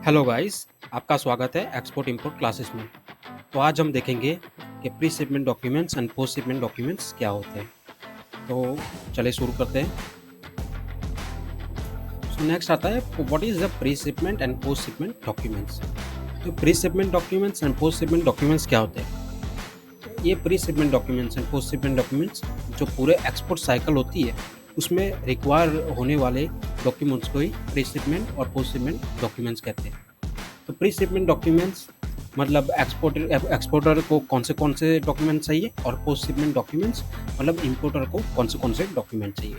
Hello guys, आपका स्वागत है एक्सपोर्ट इंपोर्ट क्लासेस में। तो आज हम देखेंगे कि pre shipment documents and post shipment documents क्या होते हैं। तो चलिए शुरू करते हैं। सो नेक्स्ट आता है what is the pre shipment and post shipment documents. तो pre shipment documents and post shipment documents क्या होते हैं? ये pre shipment documents and post shipment documents जो पूरे एक्सपोर्ट साइकिल होती है उसमें रिक्वायर होने वाले डॉक्यूमेंट्स को ही प्री शिपमेंट और पोस्ट शिपमेंट डॉक्यूमेंट्स कहते हैं। तो प्री शिपमेंट डॉक्यूमेंट्स मतलब एक्सपोर्टर को कौन से डॉक्यूमेंट चाहिए, और पोस्ट शिपमेंट डॉक्यूमेंट्स मतलब इंपोर्टर को कौन से डॉक्यूमेंट चाहिए।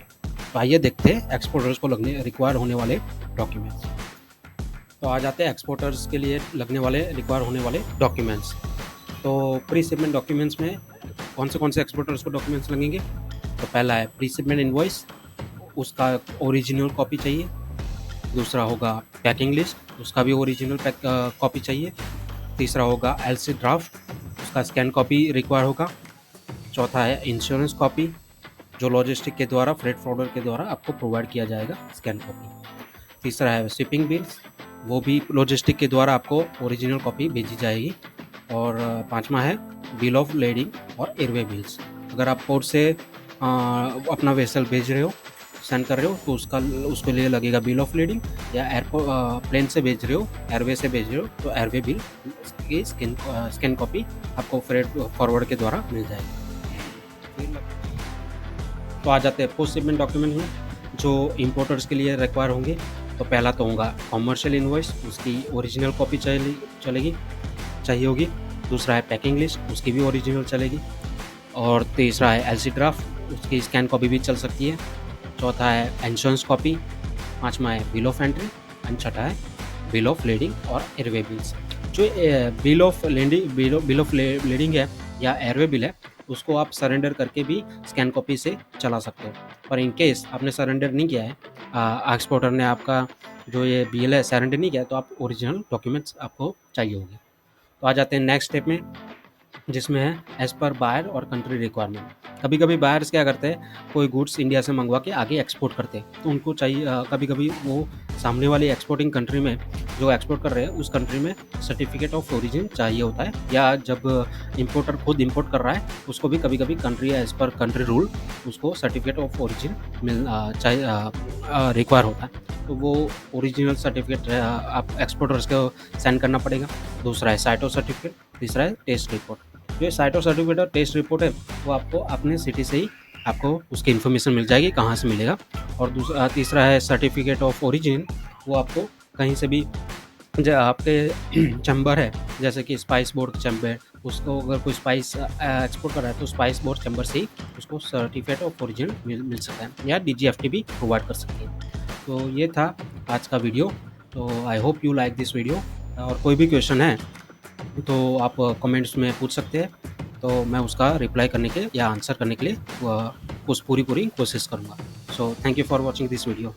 तो आइए देखते हैं एक्सपोर्टर्स को लगने रिक्वायर होने वाले डॉक्यूमेंट्स। तो आ जाते हैं एक्सपोर्टर्स के लिए लगने वाले रिक्वायर होने वाले डॉक्यूमेंट्स। तो प्री शिपमेंट डॉक्यूमेंट्स में कौन से एक्सपोर्टर्स को डॉक्यूमेंट्स लगेंगे? तो पहला है प्री शिपमेंट इनवॉइस, उसका ओरिजिनल कॉपी चाहिए। दूसरा होगा पैकिंग लिस्ट, उसका भी ओरिजिनल कॉपी चाहिए। तीसरा होगा एलसी ड्राफ्ट, उसका स्कैन कॉपी रिक्वायर होगा। चौथा है इंश्योरेंस कॉपी, जो लॉजिस्टिक के द्वारा फ्रेट फॉरवर्डर के द्वारा आपको प्रोवाइड किया जाएगा स्कैन कॉपी। तीसरा है शिपिंग बिल्स, वो भी लॉजिस्टिक के द्वारा आपको ओरिजिनल कॉपी भेजी जाएगी। और पांचवा है बिल ऑफ लेडिंग और एयरवे बिल्स। अगर आप पोर्ट से अपना वेसल भेज रहे हो, सेंड कर रहे हो, तो उसके लिए लगेगा बिल ऑफ लेडिंग, या प्लेन से भेज रहे हो, एयरवे से भेज रहे हो, तो एयरवे बिल की स्कैन कॉपी आपको फ्रेट फॉरवर्ड के द्वारा मिल जाएगी। तो आ जाते हैं पोस्ट शिपमेंट डॉक्यूमेंट में जो इंपोर्टर्स के लिए रिक्वायर होंगे। तो पहला तो होगा कॉमर्शियल इनवॉइस, उसकी ओरिजिनल कॉपी चाहिए होगी। दूसरा है पैकिंग लिस्ट, उसकी भी ओरिजिनल चलेगी। और तीसरा है एलसी ड्राफ्ट, उसकी स्कैन कॉपी भी चल सकती है। चौथा है इंश्योरेंस कॉपी। पांचवा है बिल ऑफ एंट्री एंड छठा है बिल ऑफ लेडिंग और एयरवे बिल्स। जो बिल ऑफ लेडिंग है या एयरवे बिल है, उसको आप सरेंडर करके भी स्कैन कॉपी से चला सकते हो। पर इन केस आपने सरेंडर नहीं किया है, एक्सपोर्टर ने आपका जो ये बिल है सरेंडर नहीं किया है, तो आप ओरिजिनल डॉक्यूमेंट्स आपको चाहिए होंगे। तो आ जाते हैं नेक्स्ट स्टेप में, जिसमें है एज़ पर बायर और कंट्री रिक्वायरमेंट। कभी कभी बायर्स क्या करते हैं, कोई गुड्स इंडिया से मंगवा के आगे एक्सपोर्ट करते हैं, तो उनको चाहिए कभी कभी वो सामने वाली एक्सपोर्टिंग कंट्री में जो एक्सपोर्ट कर रहे हैं उस कंट्री में सर्टिफिकेट ऑफ ओरिजिन चाहिए होता है, या जब इंपोर्टर खुद इंपोर्ट कर रहा है उसको भी कभी कभी country as per country rule उसको सर्टिफिकेट ऑफ ओरिजिन चाहिए रिक्वायर होता है। तो वो ओरिजिनल सर्टिफिकेट आप एक्सपोर्टर्स को सेंड करना पड़ेगा। दूसरा है साइटो सर्टिफिकेट, तीसरा है टेस्ट रिपोर्ट। जो साइटो सर्टिफिकेट और टेस्ट रिपोर्ट है वो आपको अपने सिटी से ही आपको उसकी इन्फॉर्मेशन मिल जाएगी, कहाँ से मिलेगा। और तीसरा है सर्टिफिकेट ऑफ ओरिजिन, वो आपको कहीं से भी जो आपके चैम्बर है, जैसे कि स्पाइस बोर्ड चैम्बर, उसको अगर कोई स्पाइस एक्सपोर्ट कर रहा है तो स्पाइस बोर्ड चैम्बर से ही उसको सर्टिफिकेट ऑफ ओरिजिन मिल सकता है, या DGFT भी प्रोवाइड कर सकती है। तो ये था आज का वीडियो। तो I hope you like this video. और कोई भी क्वेश्चन है तो आप कमेंट्स में पूछ सकते हैं, तो मैं उसका रिप्लाई करने के या आंसर करने के लिए पूरी कोशिश करूँगा। So thank you for watching this video.